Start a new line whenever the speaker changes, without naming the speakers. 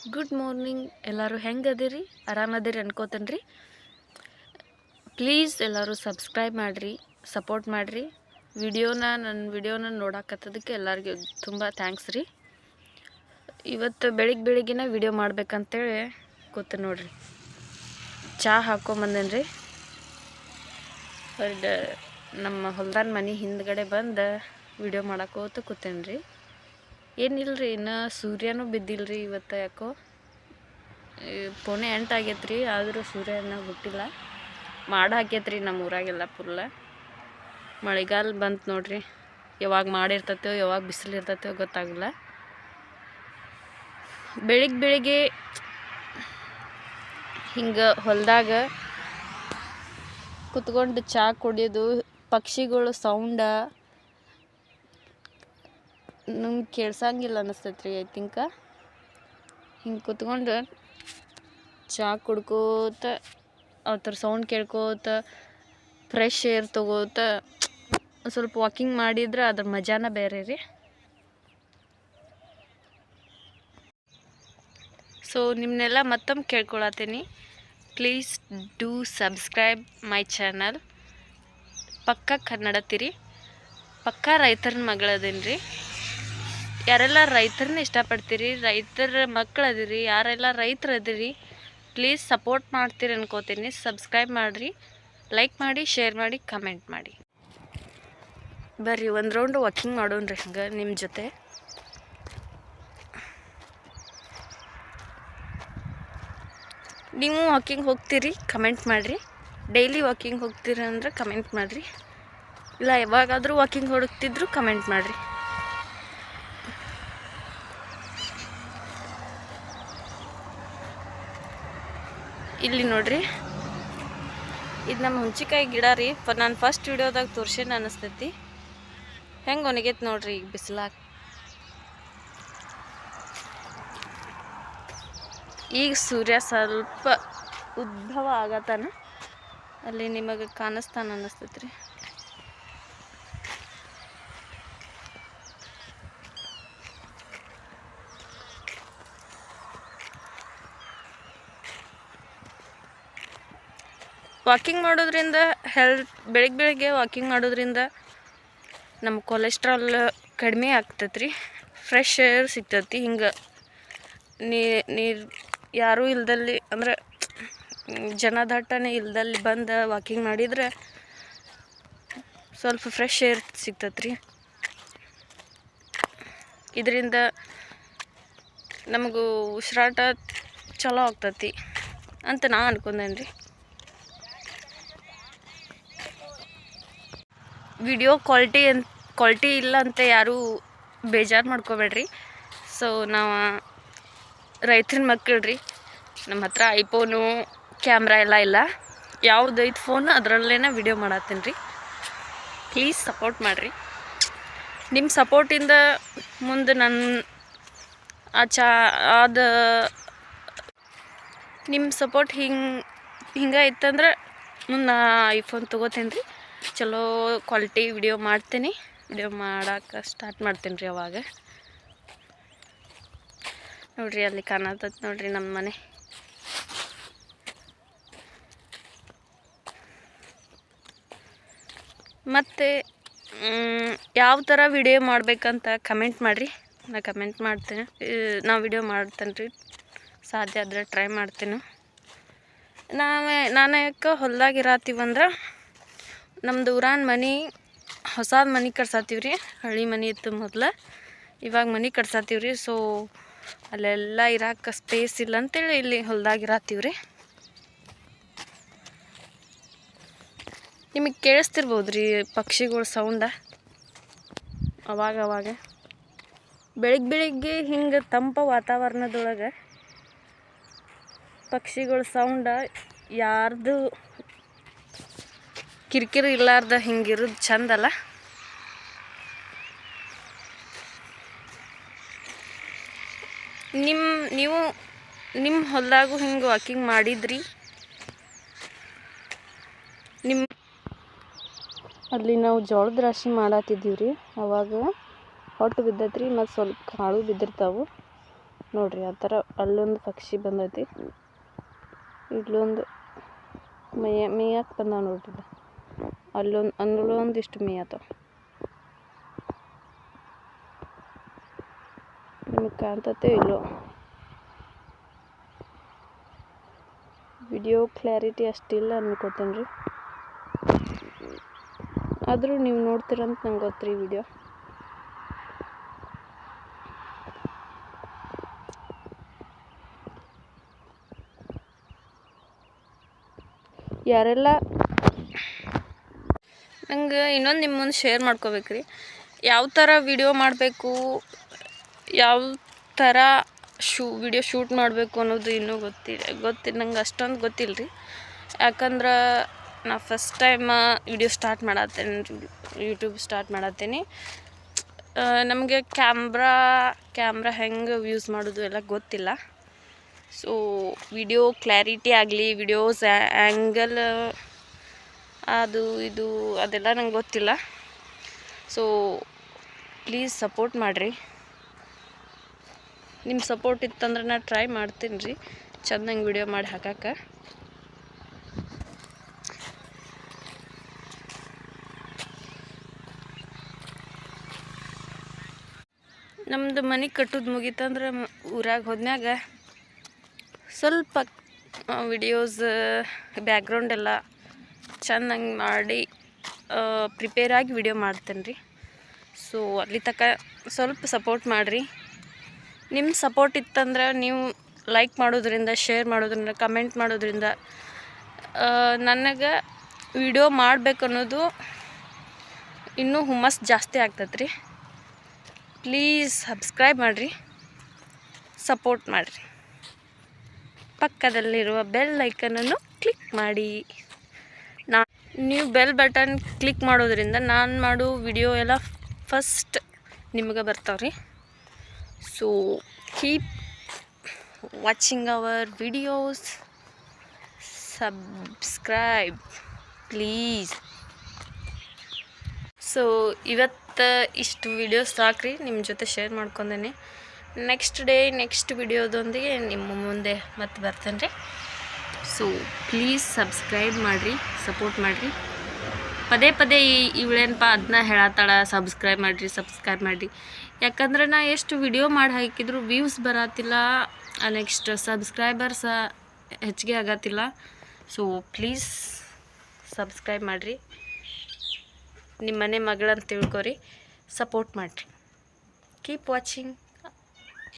Good morning ಎಲ್ಲರೂ ಹೆಂಗದಿರಿ ಆರಾಮದಿರಿ ಅನ್ಕೋತೇನೆ ರೀ. Please ಎಲ್ಲರೂ ಸಬ್ಸ್ಕ್ರೈಬ್ ಮಾಡಿರಿ, ಸಪೋರ್ಟ್ ಮಾಡಿರಿ. ನನ್ನ ವಿಡಿಯೋನ ನೋಡಾಕತ್ತದಕ್ಕೆ ಎಲ್ಲರಿಗೂ ತುಂಬ ಥ್ಯಾಂಕ್ಸ್ ರೀ. ಇವತ್ತು ಬೆಳಿಗ್ಗೆನ ವಿಡಿಯೋ ಮಾಡ್ಬೇಕಂತೇಳಿ ಕೂತು ನೋಡ್ರಿ. ಚಹಾ ಹಾಕ್ಕೊಂಬಂದೇನಿ ರೀ. ನಮ್ಮ ಹೊಲ್ದಾನ ಮನೆ ಹಿಂದ್ಗಡೆ ಬಂದು ವಿಡಿಯೋ ಮಾಡಾಕೋತ ಕೂತೇನೆ ರೀ. ಏನಿಲ್ಲರಿ, ಇನ್ನು ಸೂರ್ಯನೂ ಬಿದ್ದಿಲ್ಲರಿ ಇವತ್ತು. ಯಾಕೋ 7:45 ಆಗೈತೆ ರೀ, ಆದರೂ ಸೂರ್ಯನ ಹುಟ್ಟಿಲ್ಲ. ಮಾಡ ಹಾಕೈತ್ರಿ ನಮ್ಮ ಊರಾಗೆಲ್ಲ ಫುಲ್ಲ. ಮಳೆಗಾಲ ಬಂತು ನೋಡ್ರಿ. ಯಾವಾಗ ಮಾಡಿರ್ತೈತೋ ಯಾವಾಗ ಬಿಸಿಲು ಇರ್ತೈತೋ ಗೊತ್ತಾಗಲ್ಲ. ಬೆಳಿಗ್ಗೆ ಹಿಂಗೆ ಹೊಲದಾಗ ಕುತ್ಕೊಂಡು ಚಹಾ ಕುಡಿಯೋದು, ಪಕ್ಷಿಗಳು ಸೌಂಡ ನಮ್ಗೆ ಕೇಳ್ಸಂಗಿಲ್ಲ ಅನ್ನಿಸ್ತೈತ್ರಿ. ಐ ಥಿಂಕ ಹಿಂಗೆ ಕುತ್ಕೊಂಡು ಚಹಾ ಕುಡ್ಕೋತ ಅವ್ರ ಸೌಂಡ್ ಕೇಳ್ಕೋತ ಫ್ರೆಶ್ ಏರ್ ತೊಗೋತ ಸ್ವಲ್ಪ ವಾಕಿಂಗ್ ಮಾಡಿದ್ರೆ ಅದ್ರ ಮಜಾನ ಬೇರೆ ರೀ. ಸೊ ನಿಮ್ಮನ್ನೆಲ್ಲ ಮತ್ತೊಮ್ಮೆ ಕೇಳ್ಕೊಳತ್ತೀನಿ, please do subscribe my channel. ಪಕ್ಕ ಕನ್ನಡತಿರಿ, ಪಕ್ಕ ರೈತರ ಮಗಳದೇನು ರೀ. ಯಾರೆಲ್ಲ ರೈತರನ್ನ ಇಷ್ಟಪಡ್ತೀರಿ, ರೈತರ ಮಕ್ಕಳು ಅದಿರಿ, ಯಾರೆಲ್ಲ ರೈತರು ಅದಿರಿ, ಪ್ಲೀಸ್ ಸಪೋರ್ಟ್ ಮಾಡ್ತೀರಿ ಅನ್ಕೋತೀನಿ. ಸಬ್ಸ್ಕ್ರೈಬ್ ಮಾಡಿರಿ, ಲೈಕ್ ಮಾಡಿ, ಶೇರ್ ಮಾಡಿ, ಕಮೆಂಟ್ ಮಾಡಿ. ಬರ್ರಿ ಒಂದು ರೌಂಡ್ ವಾಕಿಂಗ್ ಮಾಡೋಣ್ರಿ ಹಂಗೆ ನಿಮ್ಮ ಜೊತೆ. ನೀವು ವಾಕಿಂಗ್ ಹೋಗ್ತೀರಿ ಕಮೆಂಟ್ ಮಾಡಿರಿ. ಡೈಲಿ ವಾಕಿಂಗ್ ಹೋಗ್ತೀರಿ ಅಂದ್ರೆ ಕಮೆಂಟ್ ಮಾಡಿರಿ. ಇಲ್ಲ ಯಾವಾಗಾದರೂ ವಾಕಿಂಗ್ ಹೋಗ್ತಿದ್ರು ಕಮೆಂಟ್ ಮಾಡಿರಿ. ಇಲ್ಲಿ ನೋಡ್ರಿ, ಇದು ನಮ್ಮ ಹುಂಚಿಕಾಯಿ ಗಿಡ ರೀ. ನಾನು ಫಸ್ಟ್ ವಿಡಿಯೋದಾಗ ತೋರ್ಸೇನು ಅನ್ನಿಸ್ತೈತಿ. ಹೆಂಗೆ ಒಣಗೈತೆ ನೋಡ್ರಿ ಈಗ ಬಿಸಿಲಾಗ. ಈಗ ಸೂರ್ಯ ಸ್ವಲ್ಪ ಉದ್ಭವ ಆಗತ್ತಾನ, ಅಲ್ಲಿ ನಿಮಗೆ ಕಾಣಿಸ್ತಾನ ಅನ್ನಿಸ್ತೈತಿ ರೀ. ವಾಕಿಂಗ್ ಮಾಡೋದ್ರಿಂದ ಬೆಳಿಗ್ಗೆ ವಾಕಿಂಗ್ ಮಾಡೋದ್ರಿಂದ ನಮ್ಮ ಕೊಲೆಸ್ಟ್ರಾಲ್ ಕಡಿಮೆ ಆಗ್ತೈತೆ ರೀ. ಫ್ರೆಶ್ ಏರ್ ಸಿಗ್ತೈತಿ. ಹಿಂಗೆ ನೀರು ಯಾರೂ ಇಲ್ದಲ್ಲಿ ಅಂದ್ರೆ ಜನದಟ್ಟಣೆ ಇಲ್ದಲ್ಲಿ ಬಂದು ವಾಕಿಂಗ್ ಮಾಡಿದರೆ ಸ್ವಲ್ಪ ಫ್ರೆಶ್ ಏರ್ ಸಿಗ್ತೈತೆ ರೀ. ಇದರಿಂದ ನಮಗೂ ಉಸಿರಾಟ ಚಲೋ ಆಗ್ತೈತಿ ಅಂತ ನಾ ಅನ್ಕೊಂಡೇನೆ ರೀ. ವಿಡಿಯೋ ಕ್ವಾಲಿಟಿ ಇಲ್ಲ ಅಂತ ಯಾರೂ ಬೇಜಾರು ಮಾಡ್ಕೋಬೇಡ್ರಿ. ಸೊ ನಾವು ರೈತರ ಮಕ್ಕಳು ರೀ. ನಮ್ಮ ಹತ್ರ ಐಫೋನು ಕ್ಯಾಮ್ರಾ ಎಲ್ಲ ಇಲ್ಲ. ಯಾವ್ದು ಐತೆ ಫೋನ್ ಅದರಲ್ಲೇ ವಿಡಿಯೋ ಮಾಡತ್ತೀನಿ ರೀ. ಪ್ಲೀಸ್ ಸಪೋರ್ಟ್ ಮಾಡಿರಿ. ನಿಮ್ಮ ಸಪೋರ್ಟಿಂದ ಮುಂದೆ ನಿಮ್ಮ ಸಪೋರ್ಟ್ ಹಿಂಗೆ ಇತ್ತಂದ್ರೆ ಮುಂದೆ ಐಫೋನ್ ತೊಗೋತೀನಿ ರೀ. ಚಲೋ ಕ್ವಾಲಿಟಿ ವಿಡಿಯೋ ಮಾಡ್ತೀನಿ. ವಿಡಿಯೋ ಮಾಡೋಕೆ ಸ್ಟಾರ್ಟ್ ಮಾಡ್ತೀನಿ ರೀ ಅವಾಗ. ನೋಡ್ರಿ ಅಲ್ಲಿ ಕಾಣತೈತೆ ನೋಡ್ರಿ ನಮ್ಮ ಮನೆ. ಮತ್ತು ಯಾವ ಥರ ವಿಡಿಯೋ ಮಾಡಬೇಕಂತ ಕಮೆಂಟ್ ಮಾಡಿರಿ. ನಾ ಕಮೆಂಟ್ ಮಾಡ್ತೀನಿ. ನಾ ವಿಡಿಯೋ ಮಾಡ್ತೇನೆ ರೀ, ಸಾಧ್ಯ ಆದರೆ ಟ್ರೈ ಮಾಡ್ತೀನಿ. ನಾನು ಯಾಕೆ ಹೊಲ್ದಾಗಿರತ್ತೀವಂದ್ರೆ ನಮ್ಮದು ಊರಾನ ಮನೆ ಹೊಸಾದ ಮನೆ ಕಟ್ಸತ್ತೀವಿ ರೀ. ಹಳ್ಳಿ ಮನೆ ಇತ್ತು ಮೊದಲು, ಇವಾಗ ಮನೆ ಕಟ್ಸತ್ತೀವಿ ರೀ. ಸೊ ಅಲ್ಲೆಲ್ಲ ಇರೋಕೆ ಸ್ಪೇಸ್ ಇಲ್ಲ ಅಂತೇಳಿ ಇಲ್ಲಿ ಹೊಲ್ದಾಗಿರತ್ತೀವಿ ರೀ. ನಿಮಗೆ ಕೇಳಿಸ್ತಿರ್ಬೋದು ರೀ ಪಕ್ಷಿಗಳ ಸೌಂಡ ಅವಾಗ. ಬೆಳಿಗ್ಗೆ ಹಿಂಗೆ ತಂಪ ವಾತಾವರಣದೊಳಗೆ ಪಕ್ಷಿಗಳ ಸೌಂಡ ಯಾರ್ದು ಕಿರಿಕಿರಿ ಇಲ್ಲಾರ್ದ ಹಿಂಗಿರೋದು ಚಂದಲ್ಲ. ನೀವು ನಿಮ್ಮ ಹೊಲದಾಗೂ ಹಿಂಗೆ ವಾಕಿಂಗ್ ಮಾಡಿದ್ರಿ? ಅಲ್ಲಿ ನಾವು ಜೋಳದ ರಾಶಿ ಮಾಡತ್ತಿದ್ದೀವಿ ರೀ. ಅವಾಗ ಹೊಟ್ಟು ಬಿದ್ದೈತ್ರಿ, ಮತ್ತು ಸ್ವಲ್ಪ ಕಾಳು ಬಿದ್ದಿರ್ತಾವೆ. ನೋಡಿರಿ ಆ ಥರ ಅಲ್ಲೊಂದು ಪಕ್ಷಿ ಬಂದೈತಿ, ಇಲ್ಲೊಂದು ಮೇಯಕ್ಕೆ ಬಂದಾವ ನೋಡ್ರಿ. ಅಲ್ಲೊಂದಿಷ್ಟು ಮೇಯತ್ತವ. ನಿಮಗೆ ಕಾಣ್ತತೆ ಇಲ್ಲೋ? ವಿಡಿಯೋ ಕ್ಲಾರಿಟಿ ಅಷ್ಟಿಲ್ಲ ಅನ್ಕೋತೇನೆ ರೀ, ಆದರೂ ನೀವು ನೋಡ್ತೀರಂತ ನಂಗೆ ಗೊತ್ತು ರೀ ವಿಡಿಯೋ. ಯಾರೆಲ್ಲ ನಂಗೆ ಇನ್ನೊಂದು ನಿಮ್ಮ ಮುಂದೆ ಶೇರ್ ಮಾಡ್ಕೋಬೇಕ್ರಿ, ಯಾವ ಥರ ವಿಡಿಯೋ ಮಾಡಬೇಕು, ಯಾವ ಥರ ವಿಡಿಯೋ ಶೂಟ್ ಮಾಡಬೇಕು ಅನ್ನೋದು ಇನ್ನೂ ಗೊತ್ತಿಲ್ಲ ನಂಗೆ ಅಷ್ಟೊಂದು ಗೊತ್ತಿಲ್ಲ ರೀ. ಯಾಕಂದ್ರೆ ನಾ ಫಸ್ಟ್ ಟೈಮ್ ವಿಡಿಯೋ ಸ್ಟಾರ್ಟ್ ಮಾಡತ್ತೇನೆ, ಯೂಟ್ಯೂಬ್ ಸ್ಟಾರ್ಟ್ ಮಾಡತ್ತೇನೆ. ನಮಗೆ ಕ್ಯಾಮ್ರಾ ಹೆಂಗೆ ಯೂಸ್ ಮಾಡೋದು ಎಲ್ಲ ಗೊತ್ತಿಲ್ಲ. ಸೊ ವಿಡಿಯೋ ಕ್ಲಾರಿಟಿ ಆಗಲಿ, ವಿಡಿಯೋಸ್ ಆ್ಯಂಗಲ್ ಅದು ಇದು ಅದೆಲ್ಲ ನಂಗೆ ಗೊತ್ತಿಲ್ಲ. ಸೊ ಪ್ಲೀಸ್ ಸಪೋರ್ಟ್ ಮಾಡಿರಿ. ನಿಮ್ಮ ಸಪೋರ್ಟ್ ಇತ್ತಂದ್ರೆ ನಾನು ಟ್ರೈ ಮಾಡ್ತೀನಿ ರೀ ಚೆಂದಂಗೆ ವಿಡಿಯೋ ಮಾಡಿ ಹಾಕಕ್ಕೆ. ನಮ್ಮದು ಮನೆ ಕಟ್ಟೋದು ಮುಗೀತಂದ್ರೆ ಊರಾಗ ಹೋದ್ಮ್ಯಾಗ ಸ್ವಲ್ಪ ವಿಡಿಯೋಸ್ ಬ್ಯಾಕ್ಗ್ರೌಂಡ್ ಎಲ್ಲ ಚೆನ್ನಾಗಿ ಮಾಡಿ ಪ್ರಿಪೇರಾಗಿ ವಿಡಿಯೋ ಮಾಡ್ತೇನೆ ರೀ. ಸೊ ಅಲ್ಲಿ ತನಕ ಸ್ವಲ್ಪ ಸಪೋರ್ಟ್ ಮಾಡಿರಿ. ನಿಮ್ಮ ಸಪೋರ್ಟ್ ಇತ್ತಂದ್ರೆ ನೀವು ಲೈಕ್ ಮಾಡೋದ್ರಿಂದ, ಶೇರ್ ಮಾಡೋದ್ರಿಂದ, ಕಮೆಂಟ್ ಮಾಡೋದ್ರಿಂದ ನನಗೆ ವಿಡಿಯೋ ಮಾಡಬೇಕನ್ನೋದು ಇನ್ನೂ ಹುಮ್ಮಸ್ಸು ಜಾಸ್ತಿ ಆಗ್ತದೆ ರೀ. ಪ್ಲೀಸ್ ಸಬ್ಸ್ಕ್ರೈಬ್ ಮಾಡಿರಿ, ಸಪೋರ್ಟ್ ಮಾಡಿರಿ. ಪಕ್ಕದಲ್ಲಿರುವ ಬೆಲ್ ಐಕನನ್ನು ಕ್ಲಿಕ್ ಮಾಡಿ. ನೀವು ಬೆಲ್ ಬಟನ್ ಕ್ಲಿಕ್ ಮಾಡೋದ್ರಿಂದ ನಾನು ಮಾಡೋ ವಿಡಿಯೋ ಎಲ್ಲ ಫಸ್ಟ್ ನಿಮಗೆ ಬರ್ತಾವ್ರಿ. So keep watching our videos, subscribe please. So ಇವತ್ತು ಇಷ್ಟು ವಿಡಿಯೋಸ್ ಸಾಕ್ರಿ, ನಿಮ್ಮ ಜೊತೆ ಶೇರ್ ಮಾಡ್ಕೊಂಡೇನೆ. ನೆಕ್ಸ್ಟ್ ವಿಡಿಯೋದೊಂದಿಗೆ ನಿಮ್ಮ ಮುಂದೆ ಮತ್ತೆ ಬರ್ತೇನೆ ರೀ. ಸೊ ಪ್ಲೀಸ್ ಸಬ್ಸ್ಕ್ರೈಬ್ ಮಾಡಿರಿ, ಸಪೋರ್ಟ್ ಮಾಡಿರಿ. ಪದೇ ಇವಳೇನಪ್ಪ ಅದನ್ನ ಹೇಳತ್ತಾಳ, ಸಬ್ಸ್ಕ್ರೈಬ್ ಮಾಡಿರಿ. ಯಾಕಂದ್ರೆ ನಾ ಎಷ್ಟು ವಿಡಿಯೋ ಮಾಡಿ ಹಾಕಿದ್ರು ವ್ಯೂಸ್ ಬರತ್ತಿಲ್ಲ, ನೆಕ್ಸ್ಟ್ ಸಬ್ಸ್ಕ್ರೈಬರ್ಸ್ ಹೆಚ್ಚಿಗೆ ಆಗತ್ತಿಲ್ಲ. ಸೊ ಪ್ಲೀಸ್ ಸಬ್ಸ್ಕ್ರೈಬ್ ಮಾಡಿರಿ, ನಿಮ್ಮ ಮನೆ ಮಗಳಂತ ತಿಳ್ಕೊರಿ, ಸಪೋರ್ಟ್ ಮಾಡಿರಿ. Keep watching.